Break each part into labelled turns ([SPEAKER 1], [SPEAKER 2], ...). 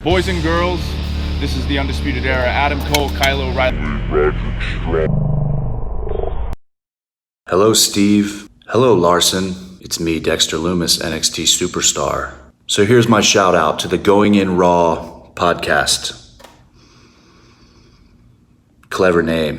[SPEAKER 1] Boys and girls, this is the Undisputed Era. Adam Cole, Kyle O'Reilly.
[SPEAKER 2] Hello, Steve. Hello, Larson. It's me, Dexter Loomis, NXT Superstar. So here's my shout out to the Going In Raw podcast. Clever name.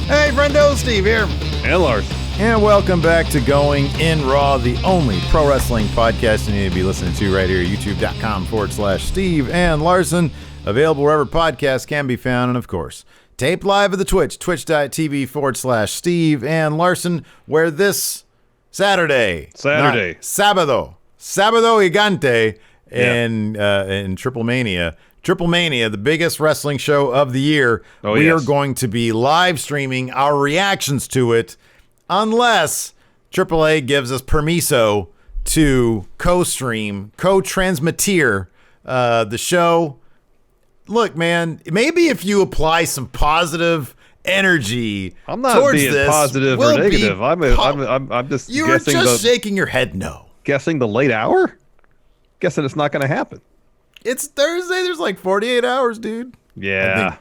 [SPEAKER 3] Hey, friendo, Steve here.
[SPEAKER 4] And Larson.
[SPEAKER 3] And welcome back to Going In Raw, the only pro wrestling podcast you need to be listening to right here, youtube.com/Steve and Larson. Available wherever podcasts can be found. And of course, taped live at the Twitch, twitch.tv/Steve and Larson, where this Saturday, Sábado Gigante in Triplemania, the biggest wrestling show of the year. We are going to be live streaming our reactions to it, unless AAA gives us permiso to co-stream, co-transmitteer the show. Look, man, maybe if you apply some positive energy
[SPEAKER 4] I'm not
[SPEAKER 3] towards
[SPEAKER 4] being
[SPEAKER 3] this,
[SPEAKER 4] positive or negative. I'm just
[SPEAKER 3] you were
[SPEAKER 4] guessing
[SPEAKER 3] just shaking your head no.
[SPEAKER 4] Guessing the late hour? Guessing it's not going to happen.
[SPEAKER 3] It's Thursday. There's like 48 hours, dude.
[SPEAKER 4] Yeah.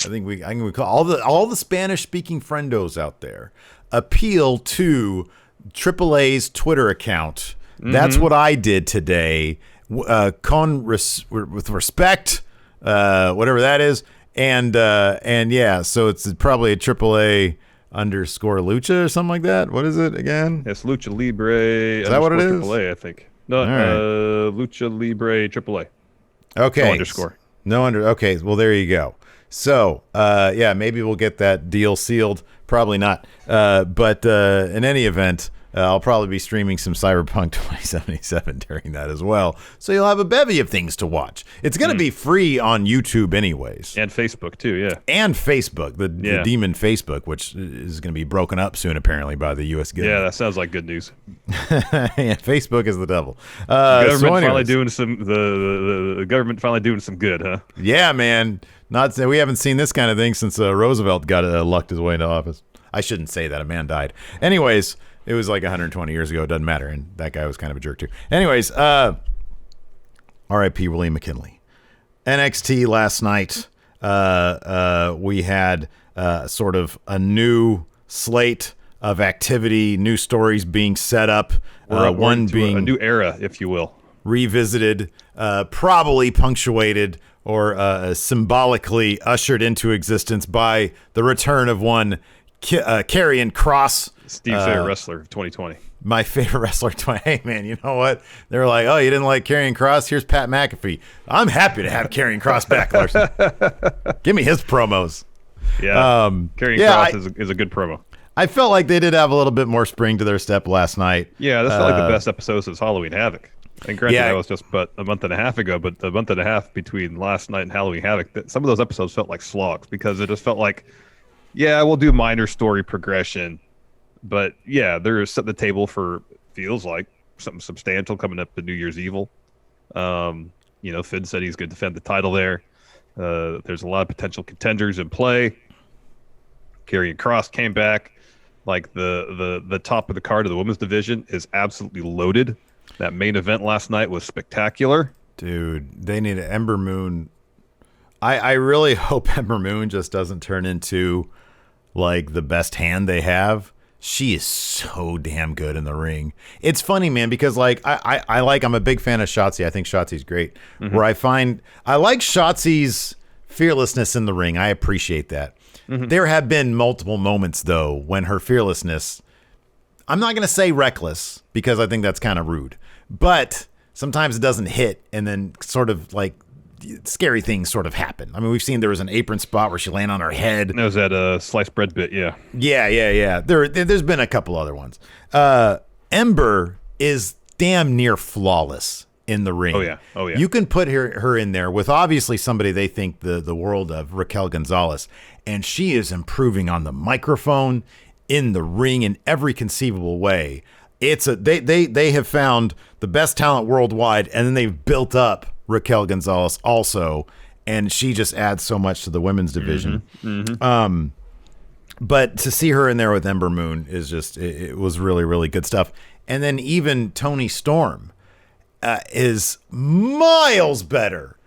[SPEAKER 3] I think we call all the Spanish-speaking friendos out there appeal to AAA's Twitter account. Mm-hmm. That's what I did today. With respect, whatever that is, and yeah, so it's probably a AAA _ Lucha or something like that. What is it again?
[SPEAKER 4] It's Lucha Libre.
[SPEAKER 3] Is that what it is?
[SPEAKER 4] AAA, I think. No, right. Lucha Libre AAA.
[SPEAKER 3] Okay.
[SPEAKER 4] No underscore.
[SPEAKER 3] Okay, well, there you go. So, yeah, maybe we'll get that deal sealed. Probably not. But in any event, I'll probably be streaming some Cyberpunk 2077 during that as well. So you'll have a bevy of things to watch. It's going to be free on YouTube anyways.
[SPEAKER 4] And Facebook, too, yeah.
[SPEAKER 3] And Facebook, the demon Facebook, which is going to be broken up soon, apparently, by the U.S. government.
[SPEAKER 4] Yeah, that sounds like good news.
[SPEAKER 3] Yeah, Facebook is the devil.
[SPEAKER 4] The government finally doing some good, huh?
[SPEAKER 3] Yeah, man. We haven't seen this kind of thing since Roosevelt got lucked his way into office. I shouldn't say that. A man died. Anyways, it was like 120 years ago. It doesn't matter. And that guy was kind of a jerk, too. Anyways, R.I.P. William McKinley. NXT last night, we had sort of a new slate of activity, new stories being set up. One being
[SPEAKER 4] a new era, if you will.
[SPEAKER 3] Revisited, probably punctuated or symbolically ushered into existence by the return of one Karrion Kross.
[SPEAKER 4] Steve's favorite wrestler of 2020.
[SPEAKER 3] My favorite wrestler. Hey, man, you know what? They were like, oh, you didn't like Karrion Kross? Here's Pat McAfee. I'm happy to have Karrion Kross back, Larson. Give me his promos.
[SPEAKER 4] Yeah, Karrion Kross is a good promo.
[SPEAKER 3] I felt like they did have a little bit more spring to their step last night.
[SPEAKER 4] Yeah, that's like the best episode since Halloween Havoc. And granted, that was just but a month and a half ago, but the month and a half between last night and Halloween Havoc, some of those episodes felt like slogs because it just felt like, yeah, we'll do minor story progression. But yeah, they're setting the table for, feels like, something substantial coming up to New Year's Evil. Finn said he's going to defend the title there. There's a lot of potential contenders in play. Karrion Kross came back. Like the top of the card of the women's division is absolutely loaded. That main event last night was spectacular.
[SPEAKER 3] Dude, they need an Ember Moon. I really hope Ember Moon just doesn't turn into like the best hand they have. She is so damn good in the ring. It's funny, man, because like I'm a big fan of Shotzi. I think Shotzi's great. Mm-hmm. Where I like Shotzi's fearlessness in the ring. I appreciate that. Mm-hmm. There have been multiple moments though when her fearlessness, I'm not going to say reckless because I think that's kind of rude, but sometimes it doesn't hit and then sort of like scary things sort of happen. I mean, we've seen there was an apron spot where she landed on her head.
[SPEAKER 4] That was that sliced bread bit, yeah.
[SPEAKER 3] Yeah. There's been a couple other ones. Ember is damn near flawless in the ring.
[SPEAKER 4] Oh yeah.
[SPEAKER 3] You can put her in there with obviously somebody they think the world of, Raquel Gonzales, and she is improving on the microphone, in the ring, in every conceivable way. They have found the best talent worldwide, and then they've built up Raquel Gonzales also, and she just adds so much to the women's division.
[SPEAKER 4] Mm-hmm.
[SPEAKER 3] But to see her in there with Ember Moon is just, it was really, really good stuff. And then even Toni Storm is miles better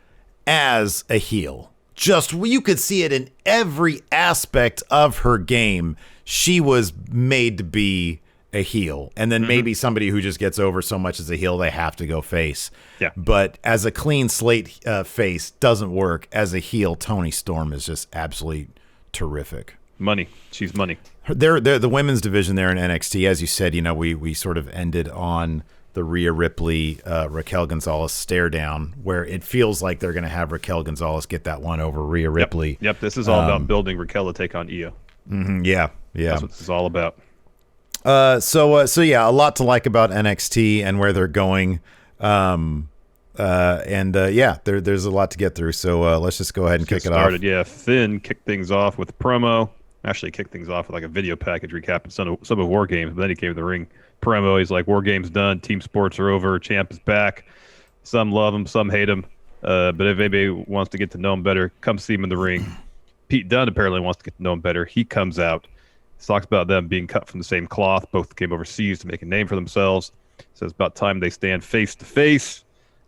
[SPEAKER 3] as a heel. Just, you could see it in every aspect of her game. She was made to be a heel. And then maybe somebody who just gets over so much as a heel, they have to go face.
[SPEAKER 4] Yeah.
[SPEAKER 3] But as a clean slate face, doesn't work. As a heel, Toni Storm is just absolutely terrific.
[SPEAKER 4] Money. She's money.
[SPEAKER 3] They're the women's division there in NXT. As you said, we sort of ended on the Rhea Ripley, Raquel Gonzales stare down, where it feels like they're going to have Raquel Gonzales get that one over Rhea Ripley.
[SPEAKER 4] Yep. This is all about building Raquel to take on Io.
[SPEAKER 3] Yeah.
[SPEAKER 4] That's what this is all about.
[SPEAKER 3] So yeah, a lot to like about NXT and where they're going. There's a lot to get through. So let's just go ahead and kick it off.
[SPEAKER 4] Yeah, Finn kicked things off with a promo. Actually, kicked things off with like a video package recapping some of War Games. But then he came to the ring promo. He's like, War Games done. Team sports are over. Champ is back. Some love him, some hate him. But if anybody wants to get to know him better, come see him in the ring. Pete Dunne apparently wants to get to know him better. He comes out. Talks about them being cut from the same cloth. Both came overseas to make a name for themselves. Says about time they stand face to face.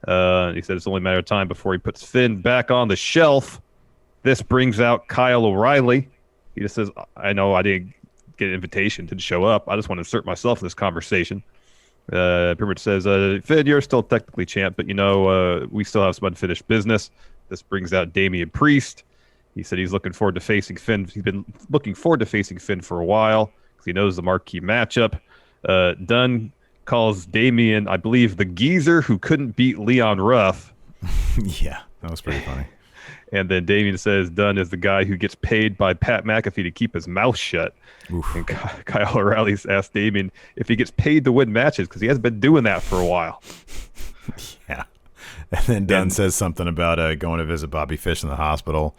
[SPEAKER 4] He said it's only a matter of time before he puts Finn back on the shelf. This brings out Kyle O'Reilly. He just says, I know I didn't get an invitation to show up. I just want to insert myself in this conversation. Pretty much says, Finn, you're still technically champ, but we still have some unfinished business. This brings out Damien Priest. He said he's looking forward to facing Finn. He's been looking forward to facing Finn for a while because he knows the marquee matchup. Dunne calls Damien, I believe, the geezer who couldn't beat Leon Ruff.
[SPEAKER 3] Yeah, that was pretty funny.
[SPEAKER 4] And then Damien says Dunne is the guy who gets paid by Pat McAfee to keep his mouth shut. Oof. And Kyle O'Reilly asked Damien if he gets paid to win matches because he hasn't been doing that for a while.
[SPEAKER 3] Yeah. And then Dunne says something about going to visit Bobby Fish in the hospital.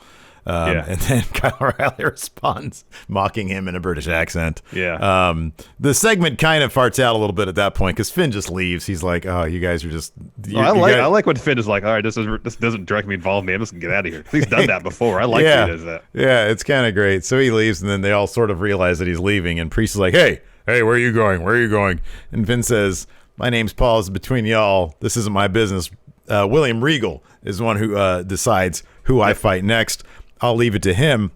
[SPEAKER 3] And then Kyle O'Reilly responds, mocking him in a British accent.
[SPEAKER 4] Yeah.
[SPEAKER 3] The segment kind of farts out a little bit at that point because Finn just leaves. He's like, "Oh, you guys are just."
[SPEAKER 4] I like when Finn is like, "All right, this doesn't directly involve me. I'm just gonna get out of here." He's done that before. I like that he does that.
[SPEAKER 3] Yeah, it's kind of great. So he leaves, and then they all sort of realize that he's leaving. And Priest is like, "Hey, where are you going? Where are you going?" And Finn says, "My name's Paul. It's between y'all. This isn't my business." William Regal is the one who decides who I fight next. I'll leave it to him.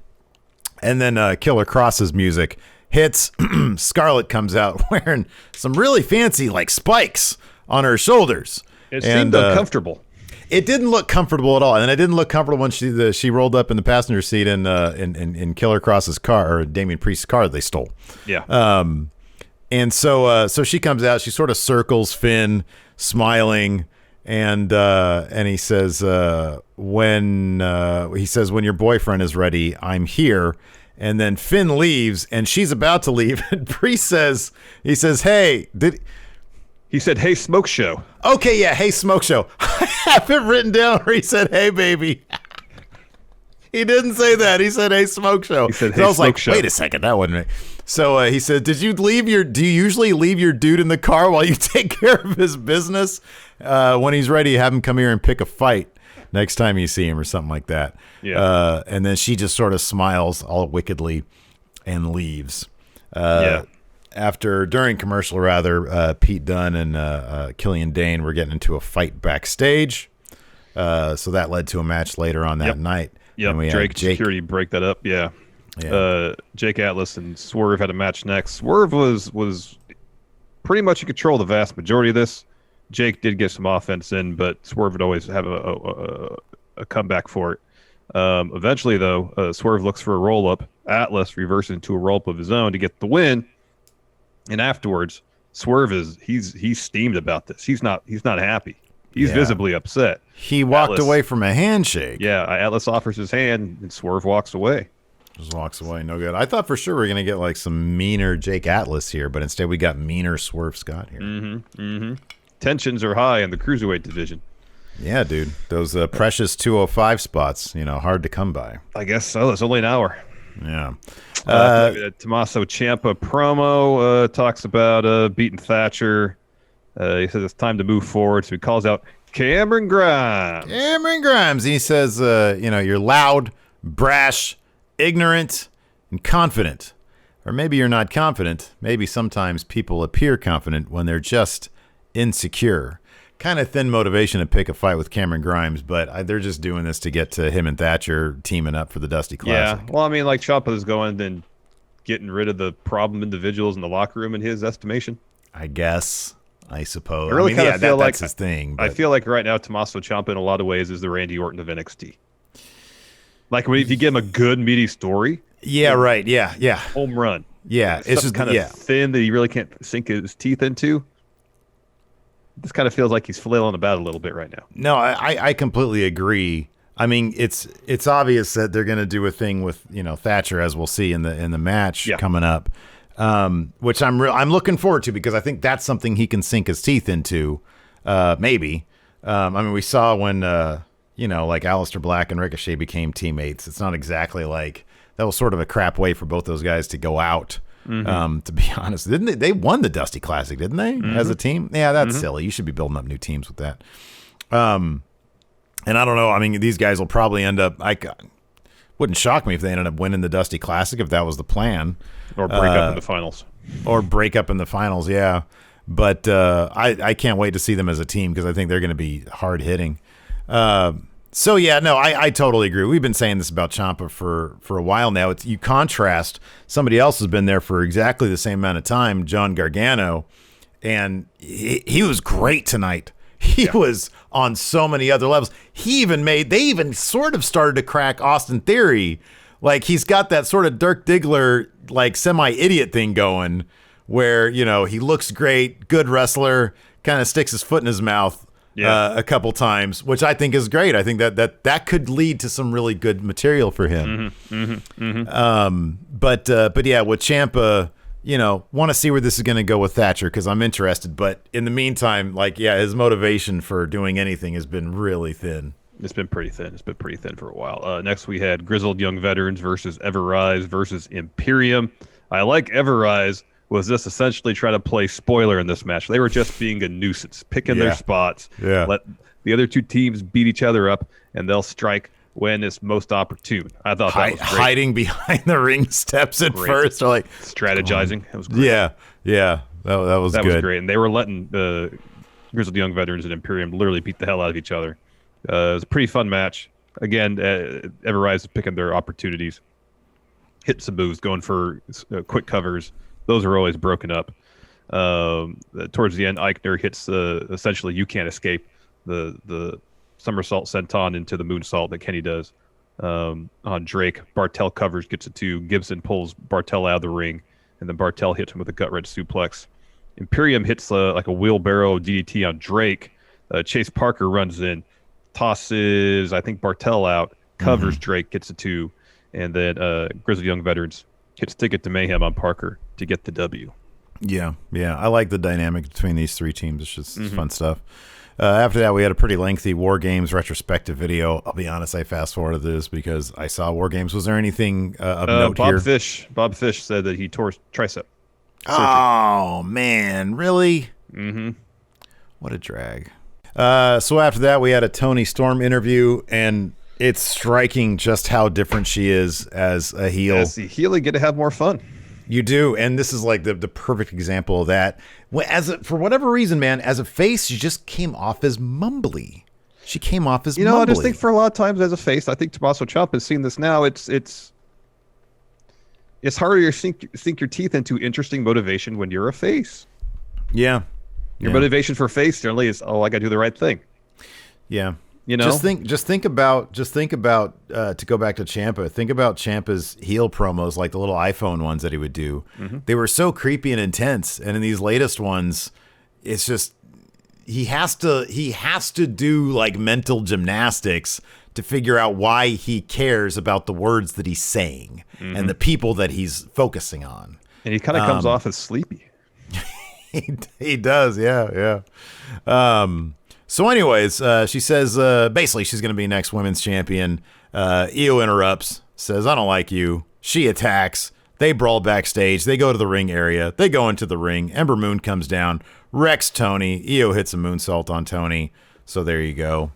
[SPEAKER 3] And then Killer Kross's music hits. Scarlett comes out wearing some really fancy like spikes on her shoulders.
[SPEAKER 4] It seemed uncomfortable.
[SPEAKER 3] It didn't look comfortable at all, and it didn't look comfortable when she rolled up in the passenger seat in Killer Kross's car, or Damien Priest's car they stole.
[SPEAKER 4] Yeah.
[SPEAKER 3] And so she comes out. She sort of circles Finn, smiling. And he says when your boyfriend is ready, I'm here. And then Finn leaves, and she's about to leave. And Priest says, "Hey,
[SPEAKER 4] He said, "Hey, smoke show."
[SPEAKER 3] Okay, yeah, hey, smoke show. I have it written down where he said, "Hey, baby." He didn't say that. He said, "Hey, smoke show."
[SPEAKER 4] He said,
[SPEAKER 3] "Hey,
[SPEAKER 4] I
[SPEAKER 3] was like,
[SPEAKER 4] show."
[SPEAKER 3] Wait a second, that wasn't me. So he said, do you usually leave your dude in the car while you take care of his business? When he's ready, have him come here and pick a fight next time you see him," or something like that.
[SPEAKER 4] Yeah.
[SPEAKER 3] And then she just sort of smiles all wickedly and leaves. During commercial, Pete Dunne and Killian Dain were getting into a fight backstage. So that led to a match later on that night.
[SPEAKER 4] Yep. Jake security break that up. Yeah. Jake Atlas and Swerve had a match next. Swerve was pretty much in control of the vast majority of this. Jake did get some offense in, but Swerve would always have a comeback for it. Eventually, though, Swerve looks for a roll-up. Atlas reverses into a roll-up of his own to get the win. And afterwards, Swerve he's steamed about this. He's not happy. He's visibly upset.
[SPEAKER 3] He walked away from a handshake.
[SPEAKER 4] Yeah, Atlas offers his hand, and Swerve walks away.
[SPEAKER 3] Just walks away. No good. I thought for sure we were going to get like some meaner Jake Atlas here, but instead we got meaner Swerve Scott here.
[SPEAKER 4] Tensions are high in the cruiserweight division.
[SPEAKER 3] Yeah, dude. Those precious 205 spots, hard to come by. I
[SPEAKER 4] guess so. It's only an hour.
[SPEAKER 3] Yeah.
[SPEAKER 4] Tommaso Ciampa promo talks about beating Thatcher. He says it's time to move forward, so he calls out Cameron Grimes.
[SPEAKER 3] He says, you're loud, brash, ignorant, and confident. Or maybe you're not confident. Maybe sometimes people appear confident when they're just insecure. Kind of thin motivation to pick a fight with Cameron Grimes, but they're just doing this to get to him and Thatcher teaming up for the Dusty Classic.
[SPEAKER 4] Yeah, well, I mean, like Ciampa is going and getting rid of the problem individuals in the locker room in his estimation.
[SPEAKER 3] I guess. I suppose.
[SPEAKER 4] I really kind of feel like
[SPEAKER 3] that's his thing.
[SPEAKER 4] I feel like right now Tommaso Ciampa in a lot of ways is the Randy Orton of NXT. Like if you give him a good meaty story.
[SPEAKER 3] Yeah, right. Yeah.
[SPEAKER 4] Home run.
[SPEAKER 3] Yeah,
[SPEAKER 4] it's just kind of thin that he really can't sink his teeth into. This kind of feels like he's flailing about a little bit right now.
[SPEAKER 3] No, I completely agree. I mean, it's obvious that they're going to do a thing with Thatcher, as we'll see in the match coming up, which I'm looking forward to because I think that's something he can sink his teeth into. Maybe. I mean, we saw when like Aleister Black and Ricochet became teammates. It's not exactly like that was sort of a crap way for both those guys to go out. To be honest, didn't they won the Dusty Classic, didn't they, as a team? Yeah, that's silly. You should be building up new teams with that. And I don't know. I mean, these guys will probably end up. Wouldn't shock me if they ended up winning the Dusty Classic if that was the plan,
[SPEAKER 4] or break up in the finals.
[SPEAKER 3] Yeah, but I can't wait to see them as a team because I think they're going to be hard hitting. So yeah, no, I totally agree. We've been saying this about Ciampa for a while now. You contrast somebody else has been there for exactly the same amount of time, John Gargano, and he was great tonight. He was on so many other levels. They even sort of started to crack Austin Theory. Like he's got that sort of Dirk Diggler like semi-idiot thing going where, he looks great, good wrestler, kind of sticks his foot in his mouth. A couple times, which I think is great. I think that could lead to some really good material for him. But yeah, with Ciampa, want to see where this is going to go with Thatcher because I'm interested. But in the meantime, his motivation for doing anything has been really thin.
[SPEAKER 4] It's been pretty thin. It's been pretty thin for a while. Next, we had Grizzled Young Veterans versus Ever Rise versus Imperium. I like Ever Rise. Was just essentially trying to play spoiler in this match. They were just being a nuisance, picking their spots. Yeah. Let the other two teams beat each other up, and they'll strike when it's most opportune. I thought that was great.
[SPEAKER 3] Hiding behind the ring steps at first, or like
[SPEAKER 4] strategizing. It was great.
[SPEAKER 3] Yeah. That was good.
[SPEAKER 4] That was great, and they were letting the Grizzled Young Veterans and Imperium literally beat the hell out of each other. It was a pretty fun match. Again, Ever Rise is picking their opportunities, hitting some moves, going for quick covers. Those are always broken up. Towards the end, Eichner hits essentially you can't escape the somersault senton into the moonsault that Kenny does on Drake. Bartel covers, gets it to Gibson, pulls Bartel out of the ring, and then Bartel hits him with a gut wrench suplex. Imperium hits like a wheelbarrow DDT on Drake. Chase Parker runs in, tosses I think Bartel out, covers Drake, gets it to, and then Grizzled Young Veterans hits Ticket to Mayhem on Parker to get the W.
[SPEAKER 3] Yeah. I like the dynamic between these three teams. It's just fun stuff. After that, we had a pretty lengthy War Games retrospective video. I'll be honest, I fast-forwarded this because I saw War Games. Was there anything of note here?
[SPEAKER 4] Bob Fish said that he tore tricep.
[SPEAKER 3] Oh, man. Really?
[SPEAKER 4] Mm-hmm.
[SPEAKER 3] What a drag. So after that, we had a Toni Storm interview, and it's striking just how different she is as a heel.
[SPEAKER 4] As a heel, you get to have more fun.
[SPEAKER 3] You do, and this is like the perfect example of that. For whatever reason, man, as a face, she just came off as mumbly. She came off as mumbly.
[SPEAKER 4] I just think for a lot of times as a face, I think Tommaso Ciampa has seen this now. It's harder to sink your teeth into interesting motivation when you're a face.
[SPEAKER 3] Yeah.
[SPEAKER 4] Your motivation for face generally is, I got to do the right thing.
[SPEAKER 3] Yeah. Just think about to go back to Ciampa. Think about Ciampa's heel promos, like the little iPhone ones that he would do. They were so creepy and intense, and in these latest ones, it's just he has to do like mental gymnastics to figure out why he cares about the words that he's saying and the people that he's focusing on.
[SPEAKER 4] And he kind of comes off as sleepy.
[SPEAKER 3] He does, yeah. So anyways, she says basically she's going to be next women's champion. Io interrupts, says, I don't like you. She attacks. They brawl backstage. They go to the ring area. They go into the ring. Ember Moon comes down, wrecks Toni. Io hits a moonsault on Toni. So there you go.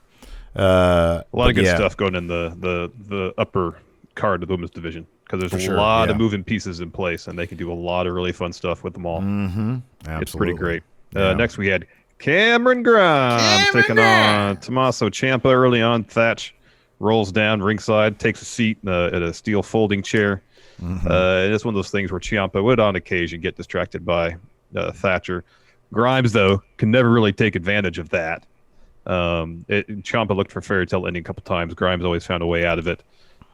[SPEAKER 4] A lot of good stuff going in the upper card of the women's division. because there's
[SPEAKER 3] For
[SPEAKER 4] a
[SPEAKER 3] sure,
[SPEAKER 4] lot of
[SPEAKER 3] yeah.
[SPEAKER 4] moving pieces in place, and they can do a lot of really fun stuff with them all.
[SPEAKER 3] Mm-hmm.
[SPEAKER 4] It's pretty great.
[SPEAKER 3] Yeah.
[SPEAKER 4] Next, we had Cameron Grimes taking on Tommaso Ciampa early on. Thatch rolls down ringside, takes a seat at a steel folding chair. And it's one of those things where Ciampa would, on occasion, get distracted by Thatcher. Grimes, though, can never really take advantage of that. Ciampa looked for fairy tale ending a couple times. Grimes always found a way out of it.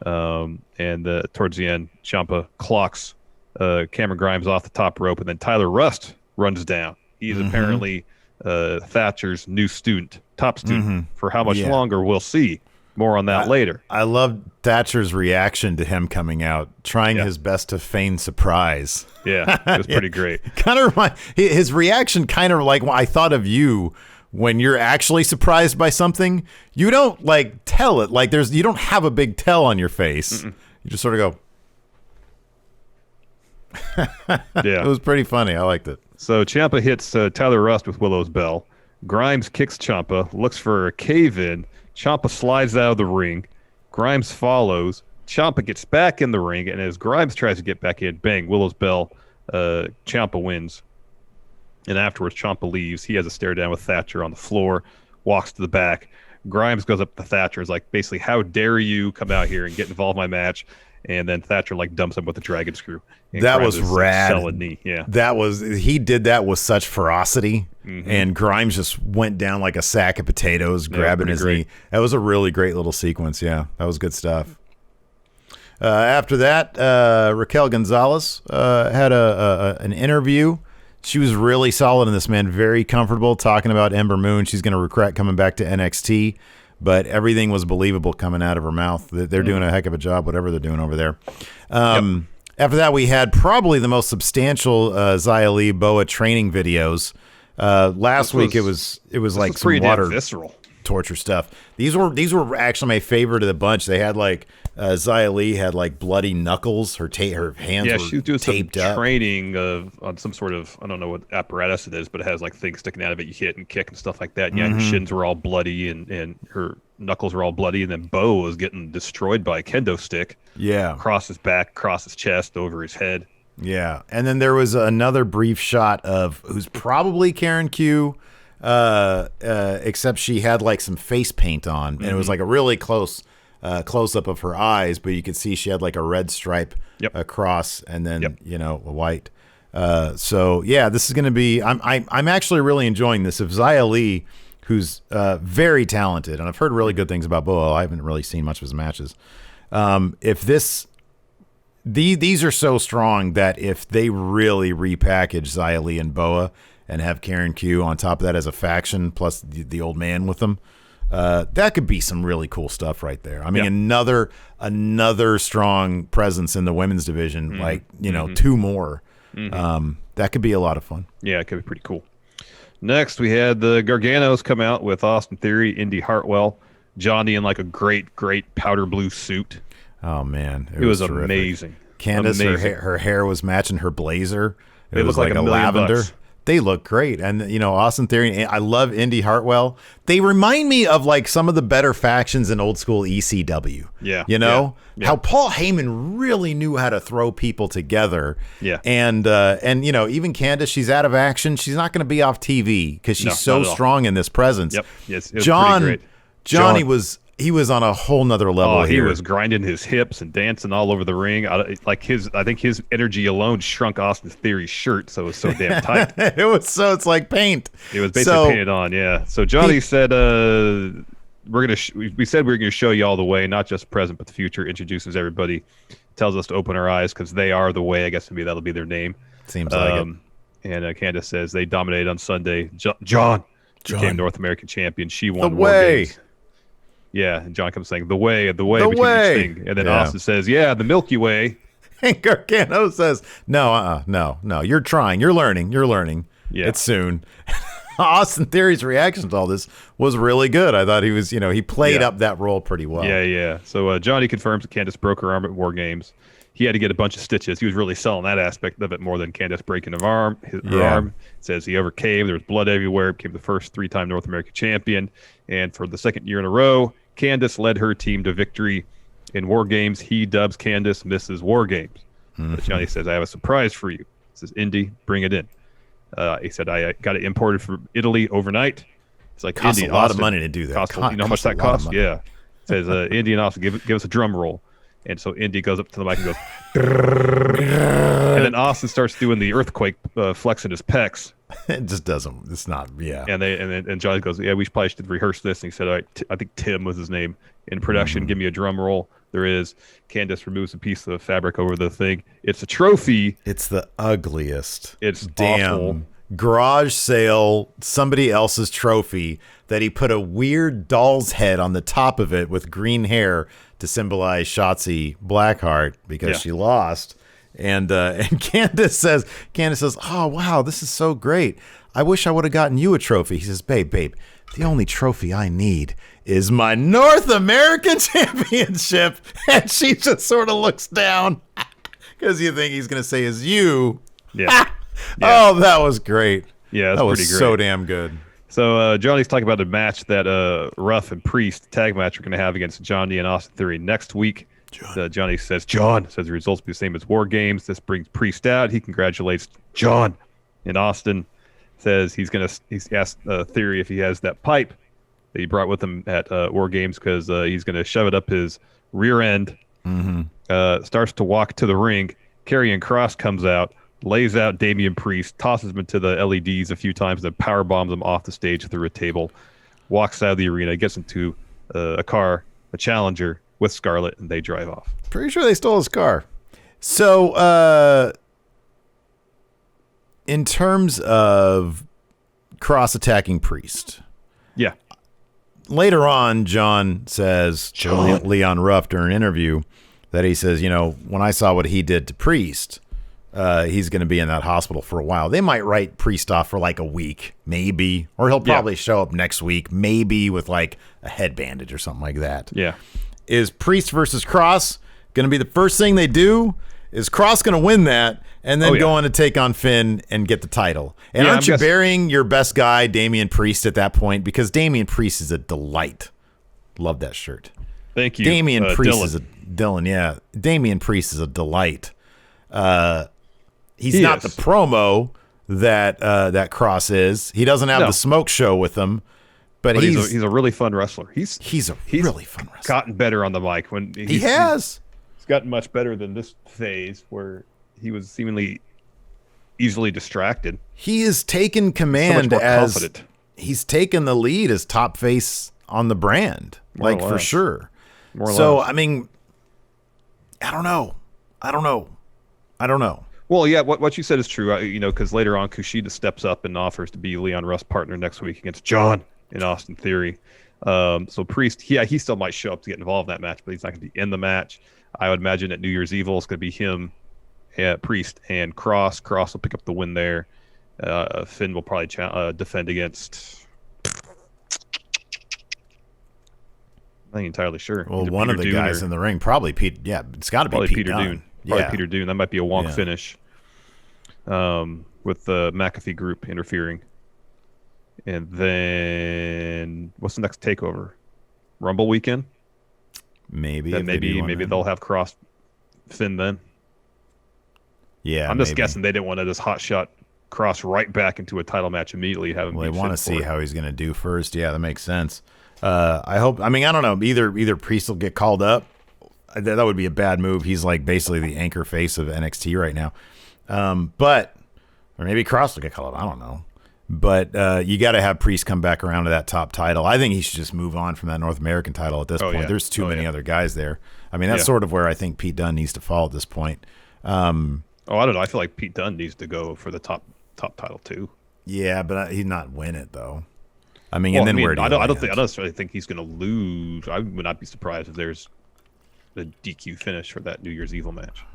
[SPEAKER 4] And towards the end, Ciampa clocks Cameron Grimes off the top rope, and then Tyler Rust runs down. He's apparently Thatcher's new top student. For how much longer, we'll see. More on that later.
[SPEAKER 3] I love Thatcher's reaction to him coming out, trying his best to feign surprise.
[SPEAKER 4] Yeah, it was pretty great.
[SPEAKER 3] Kind of his reaction, kind of like I thought of you when you're actually surprised by something. You don't like tell it. Like you don't have a big tell on your face. You just sort of go.
[SPEAKER 4] Yeah,
[SPEAKER 3] it was pretty funny. I liked it.
[SPEAKER 4] So Ciampa hits Tyler Rust with Willow's Bell. Grimes kicks Ciampa, looks for a cave-in. Ciampa slides out of the ring. Grimes follows. Ciampa gets back in the ring, and as Grimes tries to get back in, bang, Willow's Bell. Ciampa wins. And afterwards, Ciampa leaves. He has a stare down with Thatcher on the floor, walks to the back. Grimes goes up to Thatcher, is like, basically, how dare you come out here and get involved in my match? And then Thatcher dumps him with a dragon screw. And
[SPEAKER 3] That
[SPEAKER 4] Grimes
[SPEAKER 3] was
[SPEAKER 4] is,
[SPEAKER 3] rad.
[SPEAKER 4] Selling knee. Yeah.
[SPEAKER 3] He did that with such ferocity, and Grimes just went down like a sack of potatoes, grabbing his knee. That was a really great little sequence. Yeah, that was good stuff. After that, Raquel Gonzales had an interview. She was really solid in this, man. Very comfortable talking about Ember Moon. She's going to regret coming back to NXT. But everything was believable coming out of her mouth. They're doing a heck of a job, whatever they're doing over there. After that, we had probably the most substantial Xia Li Boa training videos. Last week, it was like some water
[SPEAKER 4] visceral
[SPEAKER 3] torture stuff. These were actually my favorite of the bunch. They had Xia Li had bloody knuckles. Her hands were
[SPEAKER 4] she was doing
[SPEAKER 3] taped
[SPEAKER 4] some
[SPEAKER 3] up.
[SPEAKER 4] training on some sort of, I don't know what apparatus it is, but it has things sticking out of it. You hit and kick and stuff like that. Yeah, her shins were all bloody and her knuckles were all bloody. And then Bo was getting destroyed by a kendo stick. Yeah, across his back, across his chest, over his head.
[SPEAKER 3] Yeah, and then there was another brief shot of who's probably Karen Q. Except she had some face paint on, and it was a really close up of her eyes, but you could see she had a red stripe across, and then a white. So yeah, this is going to be. I'm actually really enjoying this. If Xia Li, who's very talented, and I've heard really good things about Boa, I haven't really seen much of his matches. These are so strong that if they really repackage Xia Li and Boa and have Karen Q on top of that as a faction, plus the old man with them, that could be some really cool stuff right there. I mean, another strong presence in the women's division, two more. That could be a lot of fun.
[SPEAKER 4] Yeah, it could be pretty cool. Next, we had the Garganos come out with Austin Theory, Indy Hartwell, Johnny in a great powder blue suit.
[SPEAKER 3] Oh, man.
[SPEAKER 4] It was amazing.
[SPEAKER 3] Candace, her hair was matching her blazer. It was like a lavender.
[SPEAKER 4] Bucks.
[SPEAKER 3] They look great. And, Austin Theory, I love Indy Hartwell. They remind me of some of the better factions in old school ECW.
[SPEAKER 4] Yeah.
[SPEAKER 3] How Paul Heyman really knew how to throw people together.
[SPEAKER 4] Yeah.
[SPEAKER 3] And even Candace, she's out of action. She's not going to be off TV because she's so strong in this presence.
[SPEAKER 4] Yep. Yes. It was pretty great.
[SPEAKER 3] Johnny was on a whole nother level here.
[SPEAKER 4] He was grinding his hips and dancing all over the ring. I think his energy alone shrunk Austin Theory's shirt, so it was so damn tight.
[SPEAKER 3] It's like paint.
[SPEAKER 4] It was basically painted on, yeah. So Johnny said, we said we were gonna show you all the way, not just present but the future. Introduces everybody, tells us to open our eyes because they are the way. I guess maybe that'll be their name.
[SPEAKER 3] Seems like it.
[SPEAKER 4] And Candace says they dominated on Sunday. John became North American champion. She won
[SPEAKER 3] the
[SPEAKER 4] War
[SPEAKER 3] way.
[SPEAKER 4] Games. Yeah, and John comes saying, the way between each thing. And then Austin says, the Milky Way.
[SPEAKER 3] And Gargano says, no, you're trying. You're learning. Yeah. It's soon. Austin Theory's reaction to all this was really good. I thought he was, he played up that role pretty well.
[SPEAKER 4] Yeah. So Johnny confirms that Candace broke her arm at War Games. He had to get a bunch of stitches. He was really selling that aspect of it more than Candace breaking her arm. Her arm. It says he overcame. There was blood everywhere. Became the first 3-time North American champion. And for the second year in a row, Candace led her team to victory In War Games, he dubs Candice Mrs. War Games. But Johnny says, I have a surprise for you. Says, Indy, bring it in. He said, I got it imported from Italy overnight. It's like,
[SPEAKER 3] costs
[SPEAKER 4] Indy,
[SPEAKER 3] a lot
[SPEAKER 4] Austin,
[SPEAKER 3] of money to do that.
[SPEAKER 4] you know how much that costs? Yeah. Says, Indy and Austin, give us a drum roll. And so Indy goes up to the mic and goes, and then Austin starts doing the earthquake, flexing his pecs.
[SPEAKER 3] It just doesn't. It's not. Yeah.
[SPEAKER 4] And Johnny goes, yeah, we probably should rehearse this. And he said, all right, I think Tim was his name in production. Give me a drum roll. There is. Candice removes a piece of fabric over the thing. It's a trophy.
[SPEAKER 3] It's the ugliest.
[SPEAKER 4] It's
[SPEAKER 3] damn
[SPEAKER 4] awful.
[SPEAKER 3] Garage sale. Somebody else's trophy that he put a weird doll's head on the top of it with green hair to symbolize Shotzi Blackheart because she lost. And Candice says, oh, wow, this is so great. I wish I would have gotten you a trophy. He says, babe, the only trophy I need is my North American Championship. And she just sort of looks down because you think he's going to say is you.
[SPEAKER 4] Yeah.
[SPEAKER 3] Oh, that was great.
[SPEAKER 4] Yeah,
[SPEAKER 3] that was
[SPEAKER 4] pretty great.
[SPEAKER 3] So damn good.
[SPEAKER 4] So Johnny's talking about the match that Ruff and Priest tag match we're going to have against Johnny and Austin Theory next week. Johnny says the results will be the same as War Games. This brings Priest out. He congratulates John. And Austin says he's asked Theory if he has that pipe that he brought with him at War Games because he's going to shove it up his rear end. Starts to walk to the ring. Karrion Kross comes out, lays out Damien Priest, tosses him into the LEDs a few times, then power bombs him off the stage through a table, walks out of the arena, gets into a car, a Challenger, with Scarlett, and they drive off.
[SPEAKER 3] Pretty sure they stole his car. So, in terms of Kross attacking Priest.
[SPEAKER 4] Yeah.
[SPEAKER 3] Later on, John says to Leon Ruff during an interview that he says, when I saw what he did to Priest, he's going to be in that hospital for a while. They might write Priest off for like a week, maybe, or he'll probably show up next week, maybe with like a head bandage or something like that.
[SPEAKER 4] Yeah.
[SPEAKER 3] Is Priest versus Kross going to be the first thing they do? Is Kross going to win that and then go on to take on Finn and get the title? And aren't you burying your best guy, Damien Priest, at that point? Because Damien Priest is a delight. Love that shirt.
[SPEAKER 4] Thank you.
[SPEAKER 3] Damien Priest
[SPEAKER 4] Dylan.
[SPEAKER 3] is a Dylan. Yeah, Damien Priest is a delight. He's not the promo that Kross is. He doesn't have the smoke show with him. But he's
[SPEAKER 4] a really fun wrestler. He's
[SPEAKER 3] really fun wrestler.
[SPEAKER 4] Gotten better on the mic when
[SPEAKER 3] he has.
[SPEAKER 4] He's gotten much better than this phase where he was seemingly easily distracted.
[SPEAKER 3] He has taken command as confident. He's taken the lead as top face on the brand, like for sure. So I mean, I don't know.
[SPEAKER 4] Well, yeah, what you said is true. Because later on, Kushida steps up and offers to be Leon Ruff's partner next week against John in Austin Theory. So Priest, he still might show up to get involved in that match, but he's not going to be in the match. I would imagine at New Year's Evil, it's going to be him, Priest, and Kross. Kross will pick up the win there. Finn will probably defend against... I'm not entirely sure.
[SPEAKER 3] Well, one of the Dunne guys in the ring, probably Pete. Yeah, it's got to be Peter Dunne.
[SPEAKER 4] Probably Peter Dunne. That might be a wonk finish with the McAfee group interfering. And then what's the next takeover? Rumble weekend?
[SPEAKER 3] Maybe.
[SPEAKER 4] Then maybe they'll have Kross Finn then.
[SPEAKER 3] Yeah,
[SPEAKER 4] I'm just guessing they didn't want to just hot shot Kross right back into a title match immediately. They
[SPEAKER 3] want to see how he's going to do first. Yeah, that makes sense. I hope. I mean, I don't know. Either Priest will get called up. That would be a bad move. He's like basically the anchor face of NXT right now. Or maybe Kross will get called up. I don't know. But you got to have Priest come back around to that top title. I think he should just move on from that North American title at this point. There's too many other guys there. I mean, that's sort of where I think Pete Dunne needs to fall at this point. I don't
[SPEAKER 4] know. I feel like Pete Dunne needs to go for the top title too.
[SPEAKER 3] Yeah, but he'd not win it though. I mean, where do you
[SPEAKER 4] I don't necessarily think he's going to lose. I would not be surprised if there's a DQ finish for that New Year's Evil match.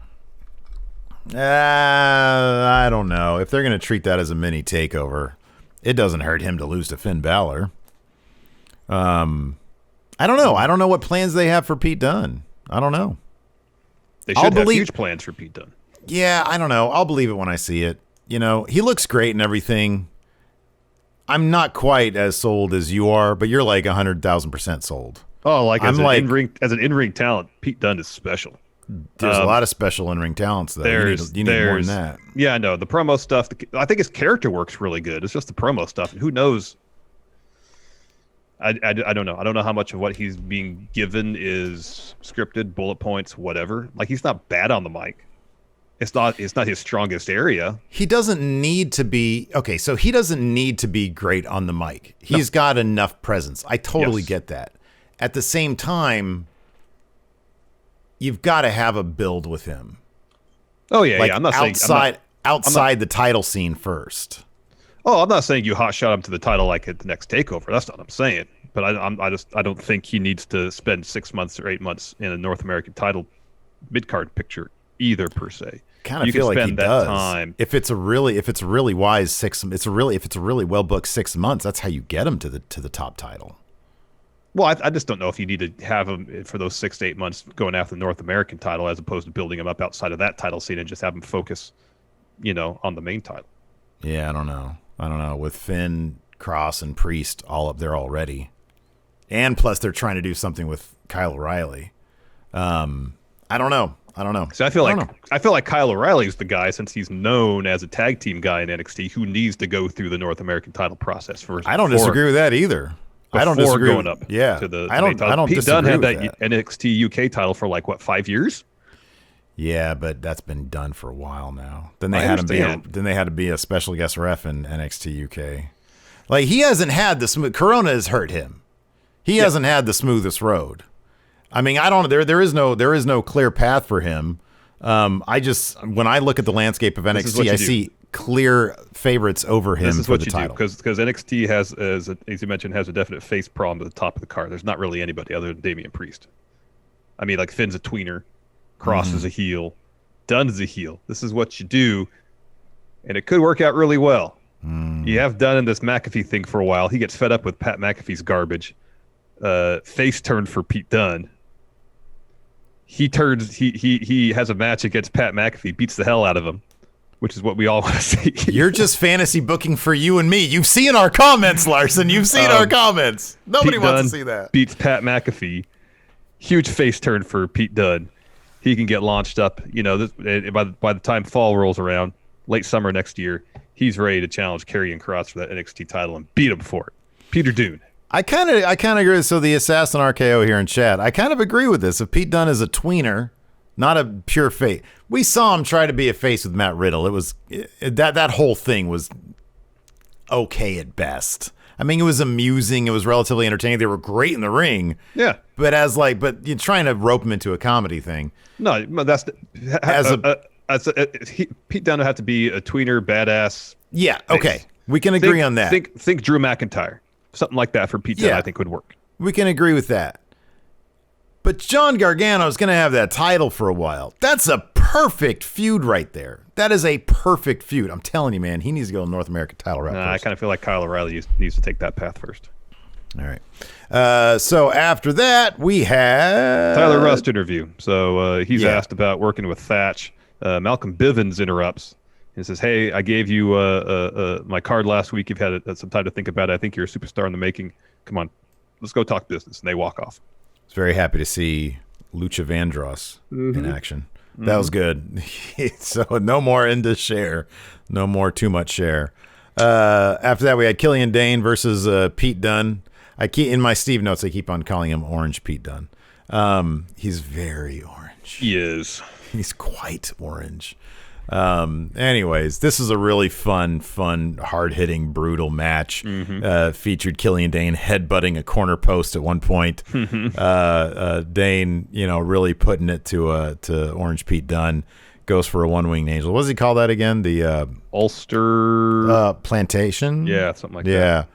[SPEAKER 3] I don't know. If they're going to treat that as a mini takeover, it doesn't hurt him to lose to Finn Balor. I don't know. I don't know what plans they have for Pete Dunne. I don't know.
[SPEAKER 4] They should have huge plans for Pete Dunne.
[SPEAKER 3] Yeah, I don't know. I'll believe it when I see it. He looks great and everything. I'm not quite as sold as you are, but you're like 100,000% sold.
[SPEAKER 4] Oh, like as
[SPEAKER 3] I'm
[SPEAKER 4] an in-ring talent, Pete Dunne is special.
[SPEAKER 3] There's a lot of special in-ring talents, though. You need more than that.
[SPEAKER 4] Yeah, I know. The promo stuff, I think his character works really good. It's just the promo stuff. And who knows? I don't know. I don't know how much of what he's being given is scripted, bullet points, whatever. Like, he's not bad on the mic. It's not his strongest area.
[SPEAKER 3] He doesn't need to be okay. So he doesn't need to be great on the mic. He's got enough presence. I totally get that. At the same time, you've got to have a build with him.
[SPEAKER 4] Oh yeah,
[SPEAKER 3] like
[SPEAKER 4] I'm not
[SPEAKER 3] outside the title scene first.
[SPEAKER 4] Oh, I'm not saying you hotshot him to the title like at the next takeover. That's not what I'm saying. But I don't think he needs to spend 6 months or 8 months in a North American title mid-card picture either, per se.
[SPEAKER 3] Kind of feel like he does. Time. If it's a really wise if it's a really well booked 6 months, that's how you get him to the top title.
[SPEAKER 4] Well, I just don't know if you need to have him for those 6 to 8 months going after the North American title as opposed to building him up outside of that title scene and just have him focus, on the main title.
[SPEAKER 3] Yeah, I don't know. With Finn, Kross, and Priest all up there already, and plus they're trying to do something with Kyle O'Reilly. I don't know.
[SPEAKER 4] See, I feel like Kyle O'Reilly is the guy, since he's known as a tag team guy in NXT, who needs to go through the North American title process first.
[SPEAKER 3] I don't disagree with that either. I don't disagree
[SPEAKER 4] going up.
[SPEAKER 3] Yeah,
[SPEAKER 4] to the
[SPEAKER 3] I don't.
[SPEAKER 4] Pete Dunne had that
[SPEAKER 3] that
[SPEAKER 4] NXT UK title for 5 years.
[SPEAKER 3] Yeah, but that's been done for a while now. Then they had to be a special guest ref in NXT UK. Like, he hasn't had the smooth. Corona has hurt him. He hasn't had the smoothest road. I mean, I don't. There is no clear path for him. When I look at the landscape of NXT, I see clear favorites over him for the title.
[SPEAKER 4] Because NXT has, as you mentioned, has a definite face problem at the top of the card. There's not really anybody other than Damien Priest. I mean, like, Finn's a tweener, Kross is a heel, Dunne is a heel. This is what you do, and it could work out really well. You have Dunne in this McAfee thing for a while. He gets fed up with Pat McAfee's garbage. Face turned for Pete Dunne. He has a match against Pat McAfee, beats the hell out of him, which is what we all want to see.
[SPEAKER 3] You're just fantasy booking for you and me. You've seen our comments, Larson. You've seen our comments. Nobody wants to see that.
[SPEAKER 4] Beats Pat McAfee. Huge face turn for Pete Dunne. He can get launched up. By the time fall rolls around, late summer next year, he's ready to challenge Karrion Kross for that NXT title and beat him for it. Peter Dunne. I kind of
[SPEAKER 3] agree. So the Assassin RKO here in chat, I kind of agree with this. If Pete Dunne is a tweener, not a pure face. We saw him try to be a face with Matt Riddle. It was that whole thing was okay at best. I mean, it was amusing. It was relatively entertaining. They were great in the ring.
[SPEAKER 4] Yeah.
[SPEAKER 3] But you're trying to rope him into a comedy thing.
[SPEAKER 4] No, that's Pete Dunne would have to be a tweener, badass.
[SPEAKER 3] Yeah. Okay. We can agree on that.
[SPEAKER 4] Think Drew McIntyre. Something like that for Pete Dunne, I think, would work.
[SPEAKER 3] We can agree with that. But John Gargano is going to have that title for a while. That's a perfect feud right there. That is a perfect feud. I'm telling you, man, he needs to go North American title route first.
[SPEAKER 4] I kind of feel like Kyle O'Reilly needs to take that path first.
[SPEAKER 3] All right. So after that, we have
[SPEAKER 4] Tyler Rust interview. So he's asked about working with Thatch. Malcolm Bivens interrupts. He says, "Hey, I gave you my card last week. You've had some time to think about it. I think you're a superstar in the making. Come on, let's go talk business." And they walk off.
[SPEAKER 3] I was very happy to see Lucha Vandross in action. That was good. So no more into share. No more too much share. After that, we had Killian Dain versus Pete Dunne. In my Steve notes, I keep on calling him Orange Pete Dunne. He's very orange.
[SPEAKER 4] He is.
[SPEAKER 3] He's quite orange. Anyways, this is a really fun, hard-hitting, brutal match. Featured Killian Dain headbutting a corner post at one point. Dain, really putting it to Orange Pete Dunne. Goes for a one-winged angel. What does he call that again? The
[SPEAKER 4] Ulster
[SPEAKER 3] plantation?
[SPEAKER 4] Yeah, something like that.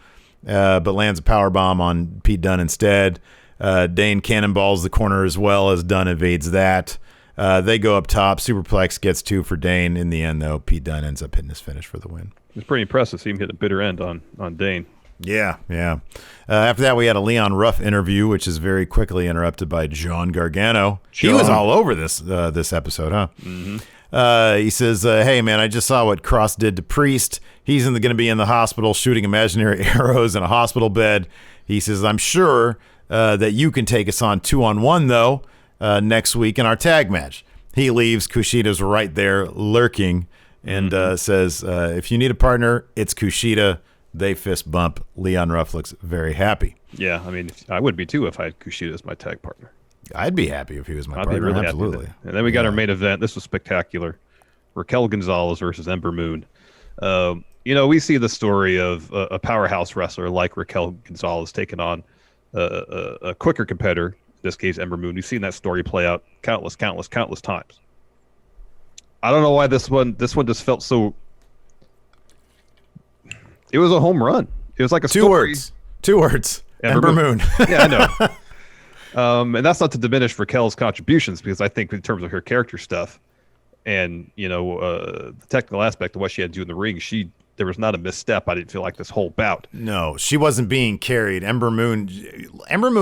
[SPEAKER 3] Yeah. But lands a power bomb on Pete Dunne instead. Dain cannonballs the corner as well as Dunne evades that. They go up top. Superplex gets 2 for Dain. In the end, though, Pete Dunne ends up hitting his finish for the win.
[SPEAKER 4] It's pretty impressive to see him hit a bitter end on Dain.
[SPEAKER 3] Yeah. After that, we had a Leon Ruff interview, which is very quickly interrupted by John Gargano. He was all over this episode, huh? He says, hey, man, I just saw what Kross did to Priest. He's going to be in the hospital shooting imaginary arrows in a hospital bed. He says, I'm sure that you can take us on 2-on-1, though, next week in our tag match. He leaves. Kushida's right there lurking and says, if you need a partner, it's Kushida. They fist bump. Leon Ruff looks very happy.
[SPEAKER 4] Yeah, I mean, I would be too if I had Kushida as my tag partner.
[SPEAKER 3] I'd be happy if he was my
[SPEAKER 4] I'd
[SPEAKER 3] partner.
[SPEAKER 4] be really
[SPEAKER 3] Absolutely.
[SPEAKER 4] happy. And then we got our main event. This was spectacular. Raquel Gonzales versus Ember Moon. We see the story of a powerhouse wrestler like Raquel Gonzales taking on a quicker competitor, in this case Ember Moon. We've seen that story play out countless times. I don't know why this one just felt so. It was a home run. It was like a
[SPEAKER 3] Two words. Ember Moon.
[SPEAKER 4] Yeah, I know. And that's not to diminish Raquel's contributions, because I think in terms of her character stuff and the technical aspect of what she had to do in the ring, there was not a misstep. I didn't feel like this whole bout.
[SPEAKER 3] No, she wasn't being carried. Ember Moon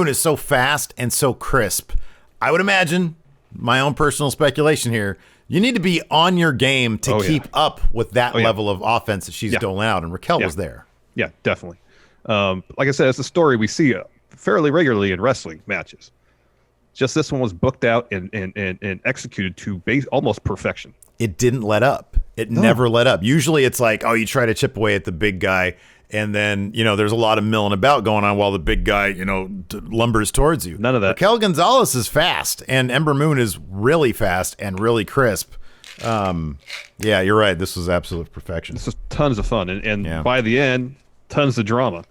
[SPEAKER 3] is so fast and so crisp. I would imagine, my own personal speculation here, you need to be on your game to keep up with that level of offense that she's doling out, and Raquel was there. Yeah,
[SPEAKER 4] definitely. Like I said, it's a story we see fairly regularly in wrestling matches. Just this one was booked out and executed to almost perfection.
[SPEAKER 3] It didn't let up. It never let up. Usually it's like, you try to chip away at the big guy, and then, there's a lot of milling about going on while the big guy, lumbers towards you.
[SPEAKER 4] None of that.
[SPEAKER 3] Raquel Gonzales is fast, and Ember Moon is really fast and really crisp. Yeah, you're right. This was absolute perfection.
[SPEAKER 4] This was tons of fun, and by the end, tons of drama.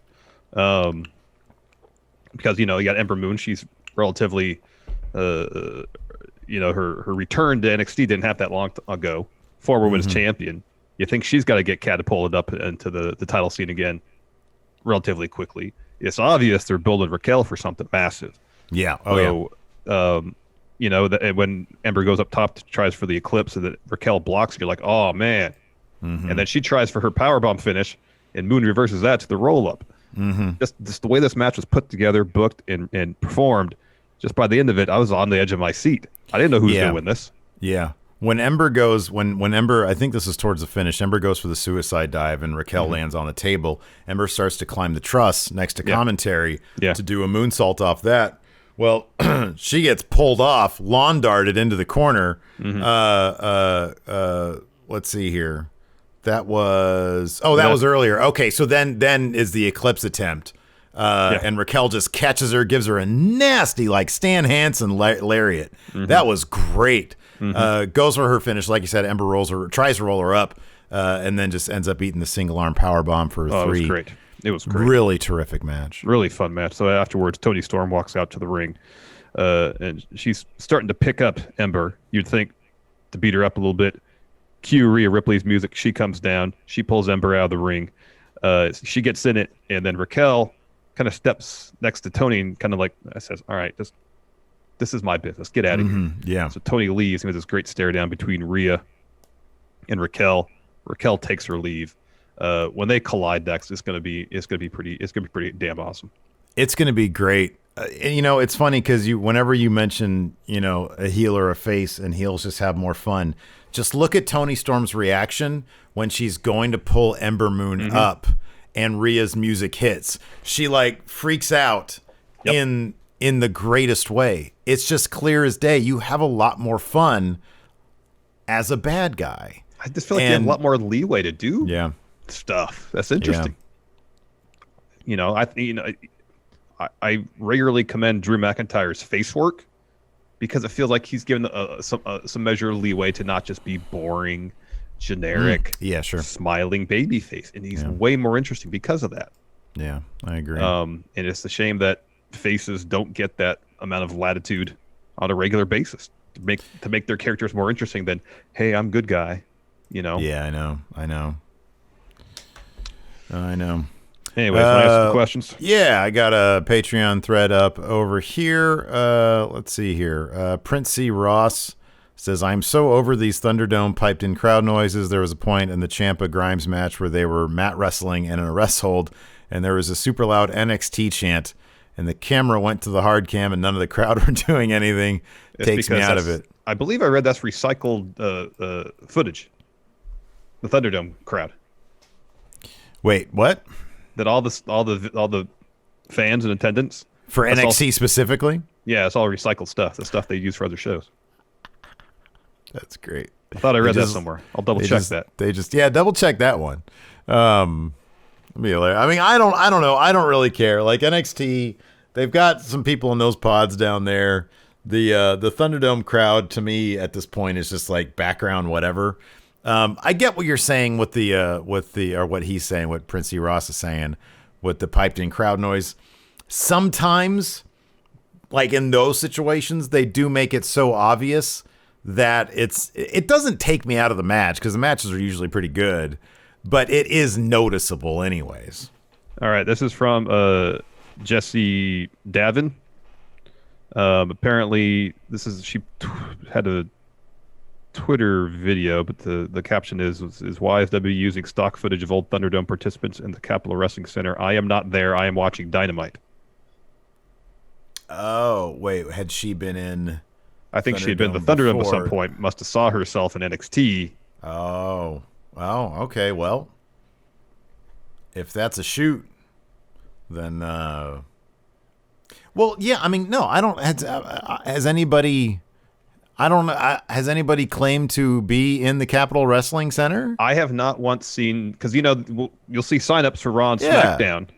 [SPEAKER 4] Because, you got Ember Moon. She's relatively, her return to NXT didn't happen that long ago. Former women's champion. You think she's got to get catapulted up into the title scene again relatively quickly. It's obvious they're building Raquel for something massive.
[SPEAKER 3] Yeah.
[SPEAKER 4] When Ember goes up top, tries for the Eclipse, and then Raquel blocks, you're like, oh, man. And then she tries for her powerbomb finish, and Moon reverses that to the roll-up. Just the way this match was put together, booked, and performed, just by the end of it, I was on the edge of my seat. I didn't know who was going to win this.
[SPEAKER 3] Yeah. When Ember goes, when Ember, I think this is towards the finish, Ember goes for the suicide dive and Raquel lands on a table. Ember starts to climb the truss next to commentary to do a moonsault off that. Well, she gets pulled off, lawn darted into the corner. Let's see here. That was earlier. Okay, so then is the Eclipse attempt. And Raquel just catches her, gives her a nasty, like, Stan Hansen lariat. That was great. Goes for her finish. Like you said, Ember tries to roll her up, and then just ends up eating the single arm power bomb for a 3.
[SPEAKER 4] It was great.
[SPEAKER 3] Really terrific match.
[SPEAKER 4] Really fun match. So afterwards, Toni Storm walks out to the ring, and she's starting to pick up Ember. You'd think to beat her up a little bit. Cue Rhea Ripley's music. She comes down. She pulls Ember out of the ring. She gets in it, and then Raquel kind of steps next to Toni and kind of says, all right, this is my business. Get out of here.
[SPEAKER 3] Yeah.
[SPEAKER 4] So Toni leaves. There's this great stare down between Rhea and Raquel. Raquel takes her leave. When they collide next, it's gonna be pretty damn awesome.
[SPEAKER 3] It's gonna be great. It's funny because whenever you mention a heel or a face, and heels just have more fun. Just look at Toni Storm's reaction when she's going to pull Ember Moon up, and Rhea's music hits. She freaks out in the greatest way. It's just clear as day. You have a lot more fun as a bad guy.
[SPEAKER 4] I just feel like you have a lot more leeway to do stuff. That's interesting. I regularly commend Drew McIntyre's face work, because it feels like he's given some measure of leeway to not just be boring, generic, smiling baby face, and he's way more interesting because of that.
[SPEAKER 3] Yeah, I agree.
[SPEAKER 4] And it's a shame that faces don't get that amount of latitude on a regular basis to make their characters more interesting than, hey, I'm good guy,
[SPEAKER 3] Yeah, I know.
[SPEAKER 4] Anyways, want to ask some questions?
[SPEAKER 3] Yeah, I got a Patreon thread up over here. Let's see here. Prince C. Ross says, I'm so over these Thunderdome piped-in crowd noises. There was a point in the Ciampa Grimes match where they were mat wrestling in an arrest hold, and there was a super loud NXT chant, and the camera went to the hard cam and none of the crowd were doing anything. Takes me out of it.
[SPEAKER 4] I believe I read that's recycled footage. The Thunderdome crowd.
[SPEAKER 3] Wait, what?
[SPEAKER 4] That all the fans in attendance
[SPEAKER 3] for NXT specifically?
[SPEAKER 4] Yeah, it's all recycled stuff. The stuff they use for other shows.
[SPEAKER 3] That's great.
[SPEAKER 4] I thought I read that somewhere. I'll double check that.
[SPEAKER 3] They just double check that one. I mean, I don't know. I don't really care. Like NXT, they've got some people in those pods down there. The Thunderdome crowd to me at this point is just like background whatever. I get what you're saying with or what he's saying, what Prince E. Ross is saying with the piped in crowd noise. Sometimes, like in those situations, they do make it so obvious that it doesn't take me out of the match because the matches are usually pretty good, but it is noticeable anyways.
[SPEAKER 4] All right, this is from Jesse Davin. Apparently, she had a Twitter video, but the caption is why is W using stock footage of old Thunderdome participants in the Capitol Wrestling Center? I am not there. I am watching Dynamite.
[SPEAKER 3] Oh, wait. Had she been in...
[SPEAKER 4] I think she had been in the Thunderdome at some point. Must have saw herself in NXT.
[SPEAKER 3] Oh. Well, okay. Well, if that's a shoot, then... Well, yeah, I mean, no, I don't... Has anybody... I don't know. Has anybody claimed to be in the Capitol Wrestling Center?
[SPEAKER 4] I have not once seen... Because, you'll see signups for Raw and SmackDown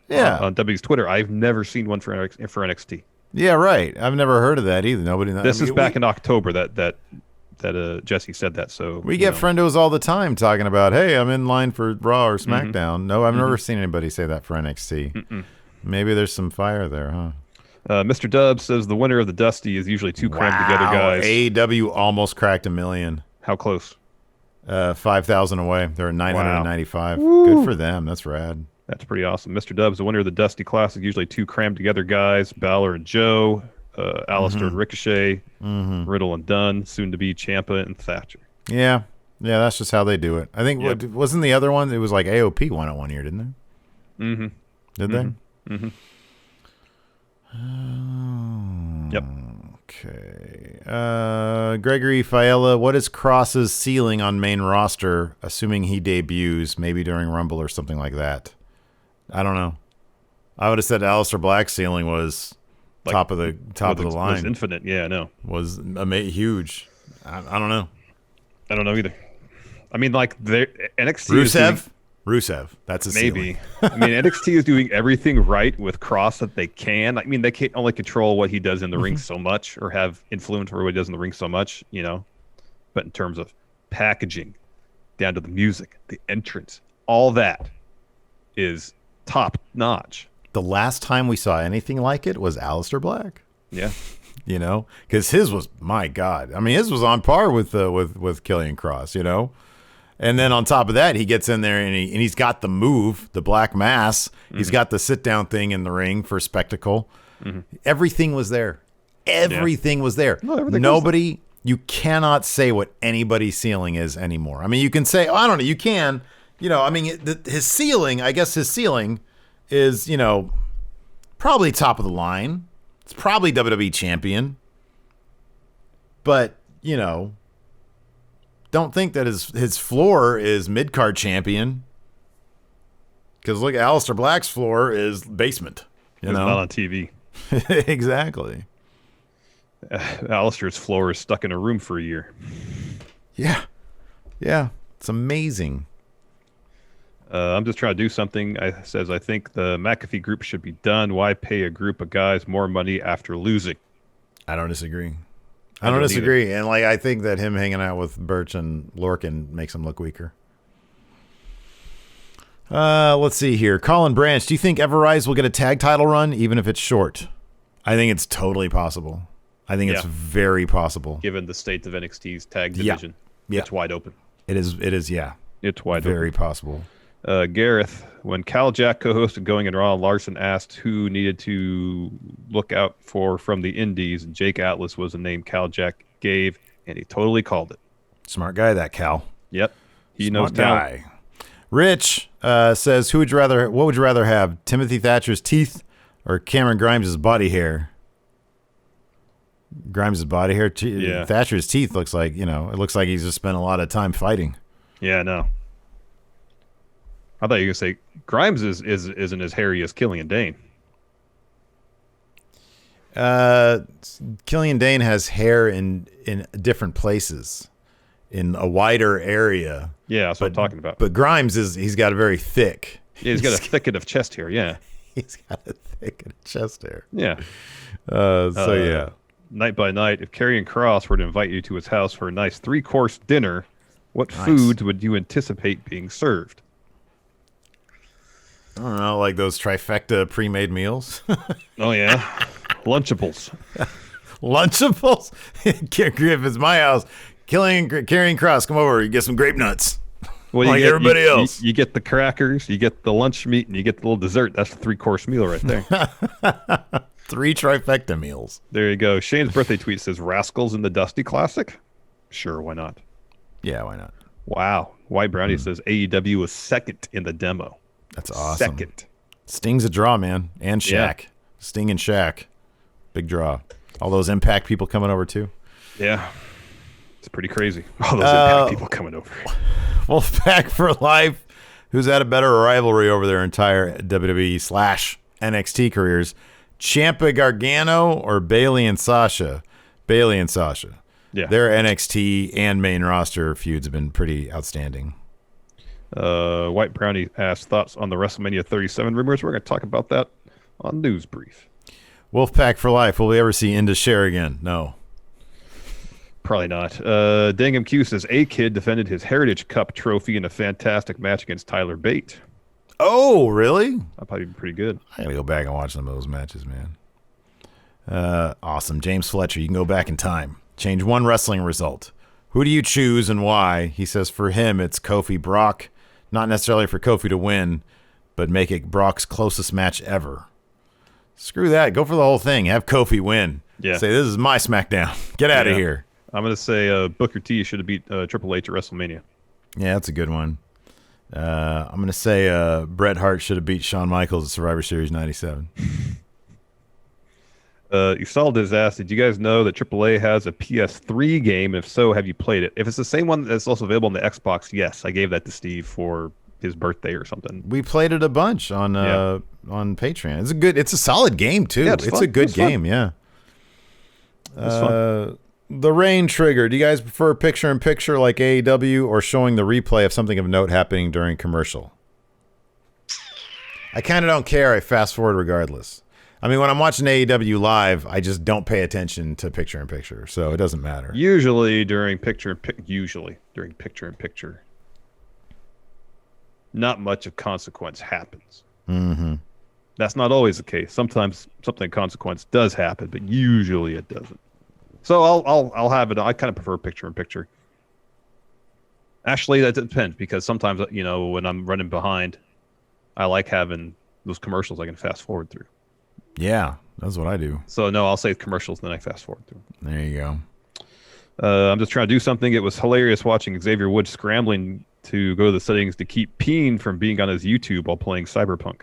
[SPEAKER 4] on W's Twitter. I've never seen one for NXT.
[SPEAKER 3] Yeah, right. I've never heard of that either. Nobody.
[SPEAKER 4] This is back in October that Jesse said that. So
[SPEAKER 3] we get friendos all the time talking about, hey, I'm in line for Raw or SmackDown. Mm-hmm. No, I've never seen anybody say that for NXT.
[SPEAKER 4] Mm-mm.
[SPEAKER 3] Maybe there's some fire there, huh?
[SPEAKER 4] Mr. Dub says the winner of the Dusty is usually two crammed together guys.
[SPEAKER 3] AEW almost cracked 1 million.
[SPEAKER 4] How close?
[SPEAKER 3] 5,000 away. They're at 995. Wow. Good for them. That's rad.
[SPEAKER 4] That's pretty awesome. Mr. Dubs, the winner of the Dusty Classic, is usually two crammed together guys, Balor and Joe, Alistair and Ricochet, Riddle and Dunne, soon to be Ciampa and Thatcher.
[SPEAKER 3] Yeah, that's just how they do it. I think, wasn't the other one, it was like AOP won it one year, didn't they?
[SPEAKER 4] Mm-hmm.
[SPEAKER 3] Did they?
[SPEAKER 4] Mm-hmm.
[SPEAKER 3] Yep. Okay. Gregory Fiella, what is Kross's ceiling on main roster, assuming he debuts, maybe during Rumble or something like that? I don't know. I would have said Aleister Black's ceiling was like, top of the line.
[SPEAKER 4] Was infinite, yeah, I know.
[SPEAKER 3] Was huge. I don't know.
[SPEAKER 4] I don't know either. I mean, like, NXT
[SPEAKER 3] Rusev. That's a
[SPEAKER 4] maybe.
[SPEAKER 3] ceiling.
[SPEAKER 4] I mean, NXT is doing everything right with Kross that they can. I mean, they can't only control what he does in the ring so much, or have influence over what he does in the ring so much, But in terms of packaging, down to the music, the entrance, all that is top notch.
[SPEAKER 3] The last time we saw anything like it was Aleister Black.
[SPEAKER 4] Yeah.
[SPEAKER 3] Because his was, my God. I mean, his was on par with Karrion Kross, And then on top of that, he gets in there and he's got the move, the black mass. Mm-hmm. He's got the sit down thing in the ring for spectacle. Mm-hmm. Everything was there. Everything was there.
[SPEAKER 4] No,
[SPEAKER 3] Nobody, you cannot say what anybody's ceiling is anymore. I mean, you can say, I don't know, you can. I mean, his ceiling is, probably top of the line. It's probably WWE champion. But, don't think that his floor is mid-card champion. Because look, Aleister Black's floor is basement.
[SPEAKER 4] It's not on TV.
[SPEAKER 3] Exactly.
[SPEAKER 4] Aleister's floor is stuck in a room for a year.
[SPEAKER 3] Yeah. It's amazing.
[SPEAKER 4] I'm just trying to do something. I think the McAfee group should be done. Why pay a group of guys more money after losing?
[SPEAKER 3] I don't disagree. I don't disagree. And I think that him hanging out with Birch and Lorcan makes him look weaker. Let's see here. Colin Branch, do you think Everrise will get a tag title run, even if it's short? I think it's totally possible. I think it's very possible.
[SPEAKER 4] Given the state of NXT's tag division.
[SPEAKER 3] Yeah.
[SPEAKER 4] It's wide open.
[SPEAKER 3] It is, yeah.
[SPEAKER 4] It's wide open.
[SPEAKER 3] Very possible.
[SPEAKER 4] Gareth, when Cal Jack co-hosted Going in Raw, Larson asked who needed to look out for from the indies, and Jake Atlas was the name Cal Jack gave, and he totally called it.
[SPEAKER 3] Smart guy, that Cal.
[SPEAKER 4] Yep. He
[SPEAKER 3] Smart
[SPEAKER 4] knows talent.
[SPEAKER 3] guy. Rich says, what would you rather have? Timothy Thatcher's teeth Or Cameron Grimes' body hair. Grimes' body hair.
[SPEAKER 4] Yeah.
[SPEAKER 3] Thatcher's teeth looks like, it looks like he's just spent a lot of time fighting.
[SPEAKER 4] Yeah, no. I thought you were going to say Grimes isn't as hairy as Killian Dain.
[SPEAKER 3] Killian Dain has hair in different places, in a wider area.
[SPEAKER 4] Yeah, that's what I'm talking about.
[SPEAKER 3] But Grimes he's got a very thick.
[SPEAKER 4] Yeah, he's got a thicket of chest hair. Yeah,
[SPEAKER 3] he's got a thicket of chest hair.
[SPEAKER 4] Yeah.
[SPEAKER 3] Yeah.
[SPEAKER 4] Night by night, if Karrion Kross were to invite you to his house for a nice 3-course dinner, what foods would you anticipate being served?
[SPEAKER 3] I don't know, like those trifecta pre-made meals.
[SPEAKER 4] Oh yeah, Lunchables.
[SPEAKER 3] Lunchables? If it's my house, Karrion Kross, come over, you get some grape nuts.
[SPEAKER 4] Well,
[SPEAKER 3] like everybody else.
[SPEAKER 4] You get the crackers, you get the lunch meat, and you get the little dessert. That's the 3-course meal right there.
[SPEAKER 3] 3 trifecta meals.
[SPEAKER 4] There you go. Shane's birthday tweet says, Rascals in the Dusty Classic? Sure, why not?
[SPEAKER 3] Yeah, why not?
[SPEAKER 4] Wow. White Brownie says AEW was second in the demo.
[SPEAKER 3] That's awesome.
[SPEAKER 4] Second.
[SPEAKER 3] Sting's a draw, man. And Shaq.
[SPEAKER 4] Yeah.
[SPEAKER 3] Sting and Shaq. Big draw. All those Impact people coming over, too.
[SPEAKER 4] Yeah. It's pretty crazy. All those Impact people coming over.
[SPEAKER 3] Wolfpack for life. Who's had a better rivalry over their entire WWE/NXT careers? Ciampa Gargano or Bayley and Sasha? Bayley and Sasha.
[SPEAKER 4] Yeah.
[SPEAKER 3] Their NXT and main roster feuds have been pretty outstanding.
[SPEAKER 4] White Brownie asked thoughts on the WrestleMania 37 rumors. We're going to talk about that on News Brief.
[SPEAKER 3] Wolfpack for life. Will we ever see Indus share again? No.
[SPEAKER 4] Probably not. Dangum Q says A-Kid defended his Heritage Cup trophy in a fantastic match against Tyler Bate.
[SPEAKER 3] Oh, really?
[SPEAKER 4] That'd probably be pretty good.
[SPEAKER 3] I gotta go back and watch some of those matches, man. Awesome. James Fletcher, you can go back in time. Change one wrestling result. Who do you choose and why? He says for him, it's Kofi Brock. Not necessarily for Kofi to win, but make it Brock's closest match ever. Screw that. Go for the whole thing. Have Kofi win.
[SPEAKER 4] Yeah.
[SPEAKER 3] Say, this is my SmackDown. Get out of here.
[SPEAKER 4] I'm going to say Booker T should have beat Triple H at WrestleMania.
[SPEAKER 3] Yeah, that's a good one. I'm going to say Bret Hart should have beat Shawn Michaels at Survivor Series 97.
[SPEAKER 4] Usaldes asked, did you guys know that AAA has a PS3 game? If so, have you played it? If it's the same one that's also available on the Xbox, yes. I gave that to Steve for his birthday or something.
[SPEAKER 3] We played it a bunch on Patreon. It's a solid game, too.
[SPEAKER 4] Yeah,
[SPEAKER 3] it's a good game, yeah.
[SPEAKER 4] It's fun.
[SPEAKER 3] The Rain Trigger. Do you guys prefer picture-in-picture like AEW or showing the replay of something of note happening during commercial? I kind of don't care. I fast forward regardless. I mean, when I'm watching AEW live, I just don't pay attention to picture-in-picture, so it doesn't matter.
[SPEAKER 4] Usually during picture-in-picture, not much of consequence happens.
[SPEAKER 3] Mm-hmm.
[SPEAKER 4] That's not always the case. Sometimes something of consequence does happen, but usually it doesn't. So I'll have it. I kind of prefer picture-in-picture. Actually, that depends because sometimes when I'm running behind, I like having those commercials I can fast forward through.
[SPEAKER 3] Yeah, that's what I do.
[SPEAKER 4] So no, I'll say commercials and then I fast forward through.
[SPEAKER 3] There you go.
[SPEAKER 4] I'm just trying to do something. It was hilarious watching Xavier Woods scrambling to go to the settings to keep Peen from being on his YouTube while playing Cyberpunk.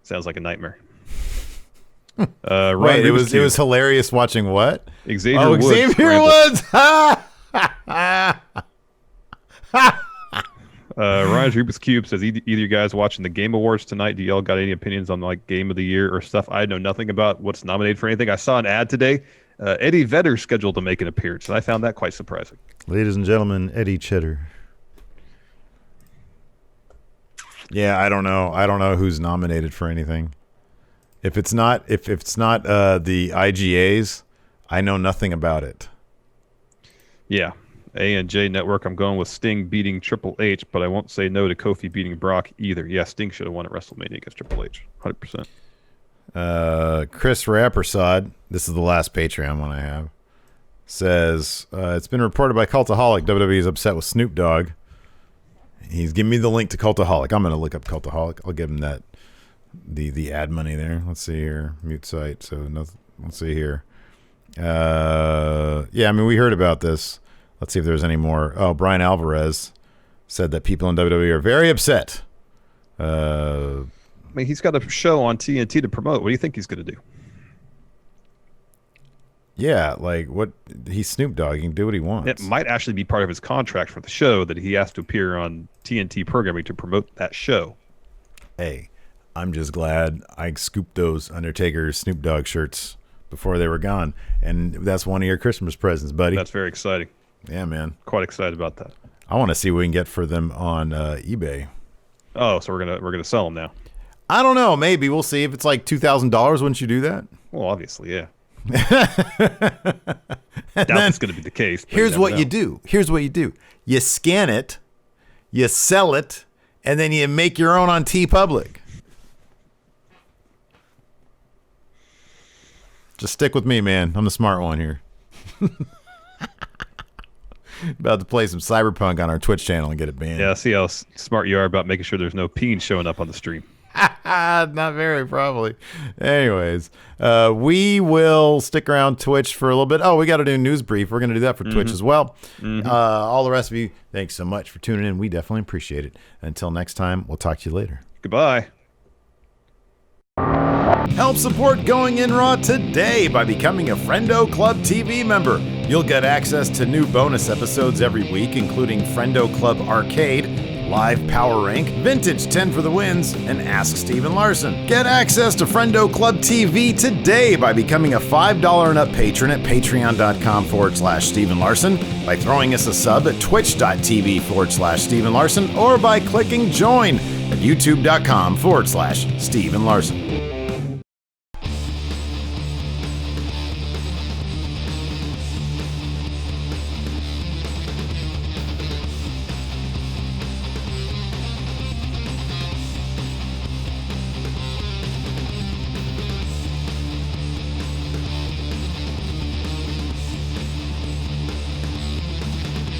[SPEAKER 4] Sounds like a nightmare.
[SPEAKER 3] Wait, it was hilarious watching what?
[SPEAKER 4] Xavier Woods.
[SPEAKER 3] Xavier Woods.
[SPEAKER 4] Ryan Rubik's Cube says, either you guys watching the Game Awards tonight? Do y'all got any opinions on like Game of the Year or stuff? I know nothing about what's nominated for anything. I saw an ad today. Eddie Vedder's scheduled to make an appearance, and I found that quite surprising.
[SPEAKER 3] Ladies and gentlemen, Eddie Cheddar. Yeah, I don't know. I don't know who's nominated for anything. If it's not the IGAs, I know nothing about it.
[SPEAKER 4] Yeah. A&J Network, I'm going with Sting beating Triple H, but I won't say no to Kofi beating Brock either. Yeah, Sting should have won at WrestleMania against Triple H, 100%.
[SPEAKER 3] Chris Rappersod, this is the last Patreon one I have, says, it's been reported by Cultaholic WWE is upset with Snoop Dogg. He's giving me the link to Cultaholic. I'm going to look up Cultaholic. I'll give him that the ad money there. Let's see here. Mute site. So nothing. Let's see here. Yeah, I mean, we heard about this. Let's see if there's any more. Oh, Brian Alvarez said that people in WWE are very upset.
[SPEAKER 4] Man, mean, he's got a show on TNT to promote. What do you think he's going to do?
[SPEAKER 3] Yeah, like what? He's Snoop Dogg. He can do what he wants.
[SPEAKER 4] It might actually be part of his contract for the show that he has to appear on TNT programming to promote that show.
[SPEAKER 3] Hey, I'm just glad I scooped those Undertaker Snoop Dogg shirts before they were gone, and that's one of your Christmas presents, buddy.
[SPEAKER 4] That's very exciting.
[SPEAKER 3] Yeah, man.
[SPEAKER 4] Quite excited about that.
[SPEAKER 3] I want to see what we can get for them on eBay.
[SPEAKER 4] Oh, so we're gonna sell them now.
[SPEAKER 3] I don't know. Maybe we'll see. If it's like $2,000, wouldn't you do that?
[SPEAKER 4] Well, obviously, yeah. Doubt it's going to be the case.
[SPEAKER 3] Here's what you do. Here's what you do. You scan it, you sell it, and then you make your own on TeePublic. Just stick with me, man. I'm the smart one here. About to play some Cyberpunk on our Twitch channel and get it banned.
[SPEAKER 4] Yeah, see how smart you are about making sure there's no peen showing up on the stream.
[SPEAKER 3] Not very, probably. Anyways, we will stick around Twitch for a little bit. Oh, we got to do a news brief. We're going to do that for Twitch as well. All the rest of you, thanks so much for tuning in. We definitely appreciate it. Until next time, we'll talk to you later.
[SPEAKER 4] Goodbye.
[SPEAKER 3] Help support Going In Raw today by becoming a Friendo Club TV member. You'll get access to new bonus episodes every week, including Friendo Club Arcade, Live Power Rank, Vintage 10 for the Wins, and Ask Steven Larson. Get access to Friendo Club TV today by becoming a $5 and up patron at patreon.com/Steven Larson, by throwing us a sub at twitch.tv/Steven Larson, or by clicking join at youtube.com/Steven Larson.